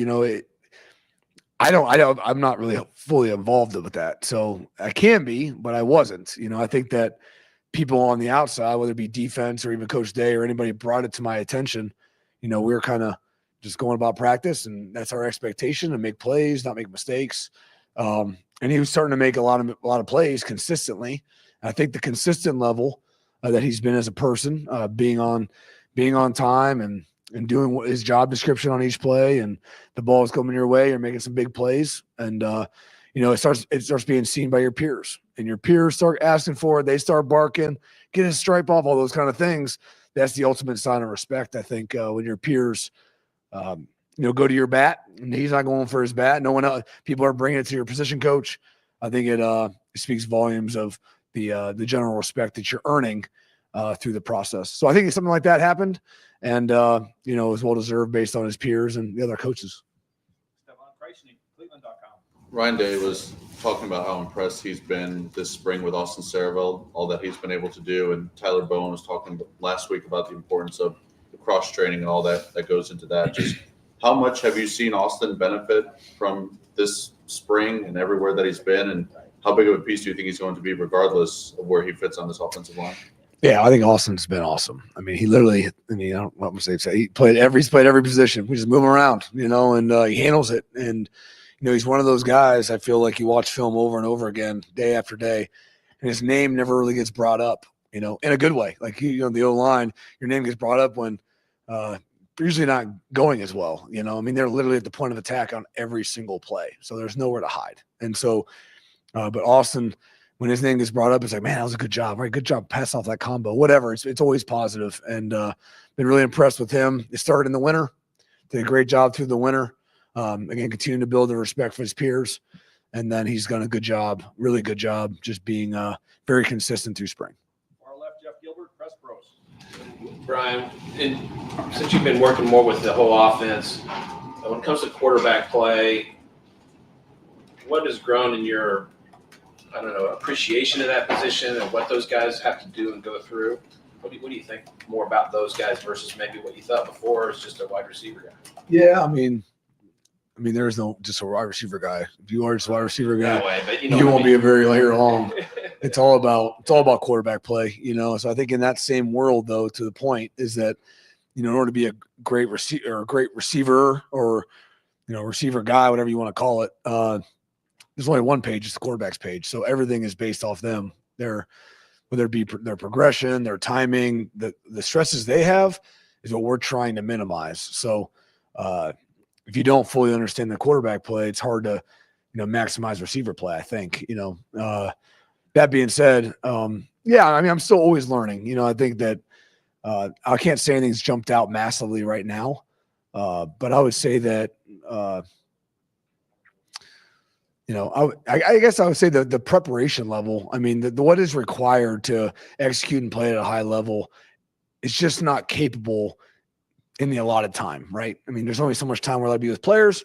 I'm not really fully involved with that. So I can be, but I wasn't. I think that people on the outside, whether it be defense or even Coach Day or anybody, brought it to my attention. We were kind of just going about practice, and that's our expectation, to make plays, not make mistakes. And he was starting to make a lot of plays consistently. And I think the consistent level that he's been as a person, being on time and doing his job description on each play, and the ball is coming your way, you're making some big plays, and it starts being seen by your peers, and your peers start asking for it. They start barking, get his stripe off, all those kind of things. That's the ultimate sign of respect, I think, when your peers, go to your bat, and he's not going for his bat. No one else, people are bringing it to your position coach. I think it speaks volumes of the general respect that you're earning through the process. So I think something like that happened, and it was well deserved based on his peers and the other coaches. Ryan Day was talking about how impressed he's been this spring with Austin Saraville, all that he's been able to do, and Tyler Bowen was talking last week about the importance of the cross training and all that goes into that. Just how much have you seen Austin benefit from this spring and everywhere that he's been, and how big of a piece do you think he's going to be regardless of where he fits on this offensive line? Yeah, I think Austin's been awesome. I mean, he literally, I don't know what I'm say. He played every position. We just move him around, and he handles it. And, he's one of those guys, I feel like you watch film over and over again, day after day, and his name never really gets brought up, in a good way. Like, the O-line, your name gets brought up when usually not going as well. They're literally at the point of attack on every single play. So there's nowhere to hide. And so, but Austin, when his name gets brought up, it's like, man, that was a good job. Right? Good job. Pass off that combo, whatever. It's always positive, and been really impressed with him. It started in the winter, did a great job through the winter. Again, continuing to build the respect for his peers. And then he's done a good job, really good job, just being very consistent through spring. Far left, Jeff Gilbert, Press Pros. Brian, since you've been working more with the whole offense, when it comes to quarterback play, what has grown in your, appreciation of that position and what those guys have to do and go through? What do you think more about those guys versus maybe what you thought before is just a wide receiver guy? Yeah, I mean, there's no just a wide receiver guy. If you are just a wide receiver guy, but you won't be a very long. It's all about quarterback play, So I think in that same world, though, to the point is that, in order to be a great receiver or receiver guy, whatever you want to call it, there's only one page, it's the quarterback's page. So everything is based off them. Whether it be their progression, their timing, the stresses they have is what we're trying to minimize. So if you don't fully understand the quarterback play, it's hard to, maximize receiver play, I think. That being said, I'm still always learning. I think that I can't say anything's jumped out massively right now, but I would say that I guess I would say the preparation level. What is required to execute and play at a high level is just not capable in the allotted time, right? There's only so much time we're allowed to be with players.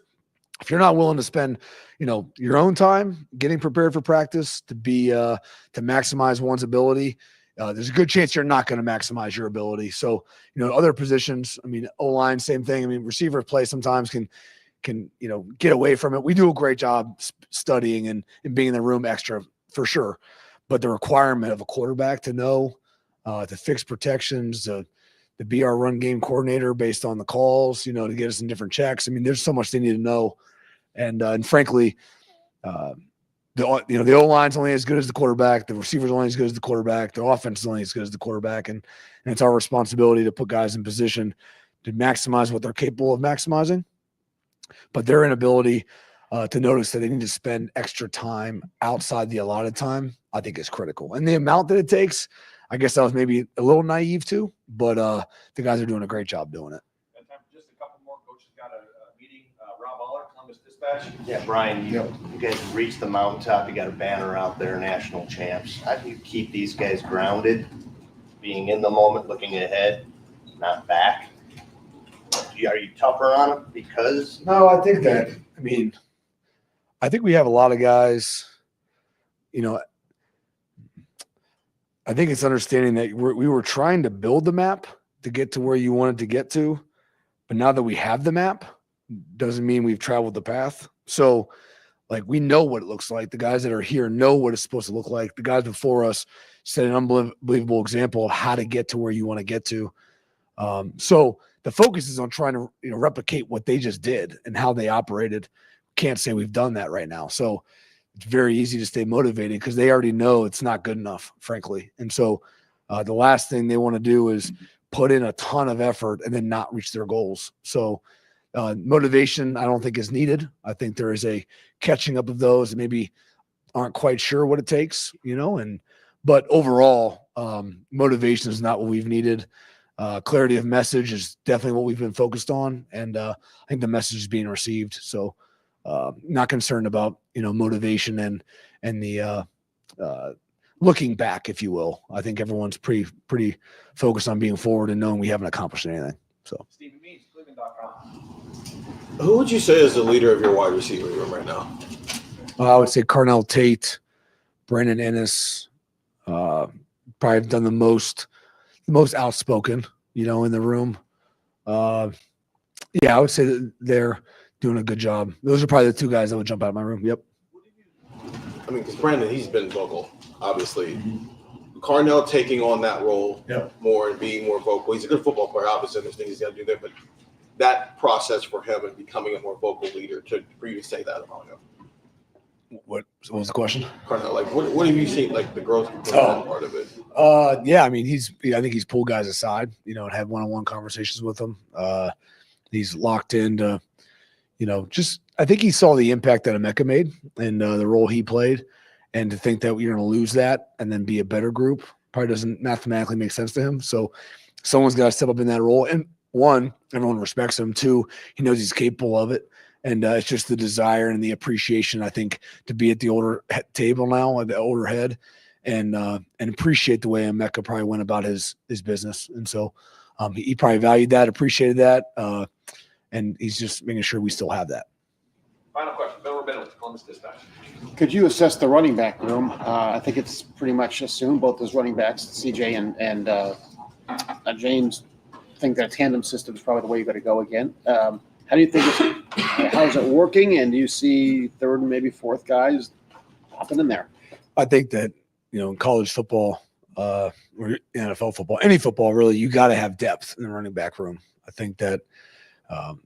If you're not willing to spend, your own time getting prepared for practice to maximize one's ability, there's a good chance you're not going to maximize your ability. So, other positions, O-line, same thing. Receiver play sometimes can get away from it. We do a great job studying and being in the room extra for sure. But the requirement of a quarterback to know, to fix protections, to be our run game coordinator based on the calls, to get us in different checks. There's so much they need to know. And frankly, the O-line's only as good as the quarterback. The receiver's only as good as the quarterback. The offense is only as good as the quarterback. And it's our responsibility to put guys in position to maximize what they're capable of maximizing. But their inability to notice that they need to spend extra time outside the allotted time, I think is critical. And the amount that it takes, I guess I was maybe a little naive too, but the guys are doing a great job doing it. Got time for just a couple more. Coach has got a meeting. Rob Aller, Columbus Dispatch. Yeah, Brian, you guys have reached the mountaintop. You got a banner out there, national champs. How do you keep these guys grounded, being in the moment, looking ahead, not back? Do Are you tougher on them because? No, I think we have a lot of guys, I think it's understanding that we were trying to build the map to get to where you wanted to get to. But now that we have the map, doesn't mean we've traveled the path. So, like, we know what it looks like. The guys that are here know what it's supposed to look like. The guys before us set an unbelievable example of how to get to where you want to get to. So the focus is on trying to replicate what they just did and how they operated. Can't say we've done that right now. So it's very easy to stay motivated because they already know it's not good enough, frankly. And so the last thing they want to do is put in a ton of effort and then not reach their goals. So motivation, I don't think is needed. I think there is a catching up of those that maybe aren't quite sure what it takes, but overall, motivation is not what we've needed. Clarity of message is definitely what we've been focused on. And I think the message is being received. So not concerned about, motivation and the looking back, if you will. I think everyone's pretty focused on being forward and knowing we haven't accomplished anything. So Stephen Means, Cleveland.com. Who would you say is the leader of your wide receiver room right now? I would say Carnell Tate, Brandon Ennis, probably have done the most outspoken, in the room. I would say that they're doing a good job. Those are probably the two guys that would jump out of my room. Yep. I mean, because Brandon, he's been vocal, obviously. Carnell taking on that role more and being more vocal. He's a good football player, obviously. There's things he's got to do there, but that process for him and becoming a more vocal leader, for you to say that about him. What was the question? Carnell, like, what have you seen, like, the growth part of it? I think he's pulled guys aside, and had one-on-one conversations with them. He's locked into, I think he saw the impact that Emeka made and the role he played, and to think that you're going to lose that and then be a better group probably doesn't mathematically make sense to him. So someone's got to step up in that role. And one, everyone respects him. Two, he knows he's capable of it. And it's just the desire and the appreciation, I think, to be at the older table now, at the older head, and appreciate the way Emeka probably went about his business. And so he probably valued that, appreciated that, and he's just making sure we still have that. Final question, Bill Rubin with Columbus Dispatch. Could you assess the running back room? I think it's pretty much assumed both those running backs, CJ and James, think that tandem system is probably the way you got to go again. How do you think how's it working? And do you see third and maybe fourth guys popping in there? I think that, in college football, or NFL football, any football really, you got to have depth in the running back room. I think that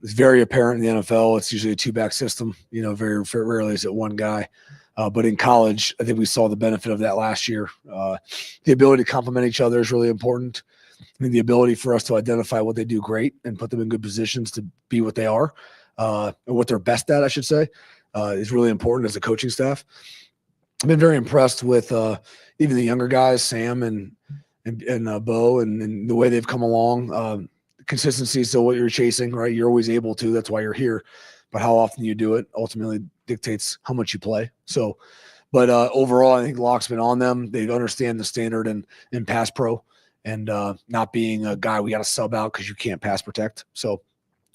it's very apparent in the NFL. It's usually a two-back system. Very rarely is it one guy. But in college, I think we saw the benefit of that last year. The ability to complement each other is really important. I mean, the ability for us to identify what they do great and put them in good positions to be what they are, or what they're best at, I should say, is really important as a coaching staff. I've been very impressed with even the younger guys, Sam and Bo, and the way they've come along. Consistency is still what you're chasing, right? You're always able to. That's why you're here. But how often you do it ultimately dictates how much you play. So, but overall, I think the lock's been on them. They understand the standard in pass pro. And not being a guy we got to sub out because you can't pass protect. So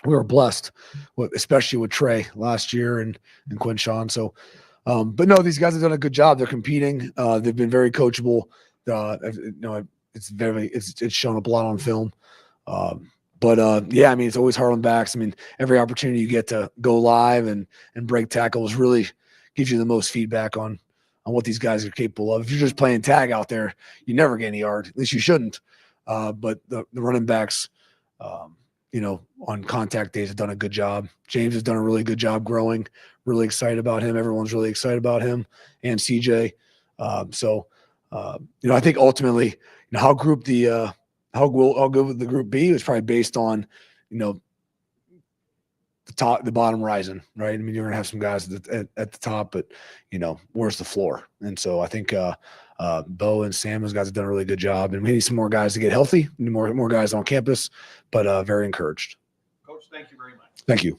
we were blessed, especially with Trey last year and Quinshawn. So, but no, these guys have done a good job. They're competing. They've been very coachable. It's shown up a lot on film. It's always hard on backs. I mean, every opportunity you get to go live and break tackles really gives you the most feedback on what these guys are capable of. If you're just playing tag out there, you never get any yard. At least you shouldn't. But the running backs, on contact days have done a good job. James has done a really good job growing. Really excited about him. Everyone's really excited about him and CJ. I think ultimately, how good the group be is probably based on, the bottom rising, right? I mean, you're gonna have some guys at the top, but where's the floor? And so I think Bo and Sam, those guys have done a really good job, and we need some more guys to get healthy, more guys on campus, but very encouraged. Coach, thank you very much. Thank you.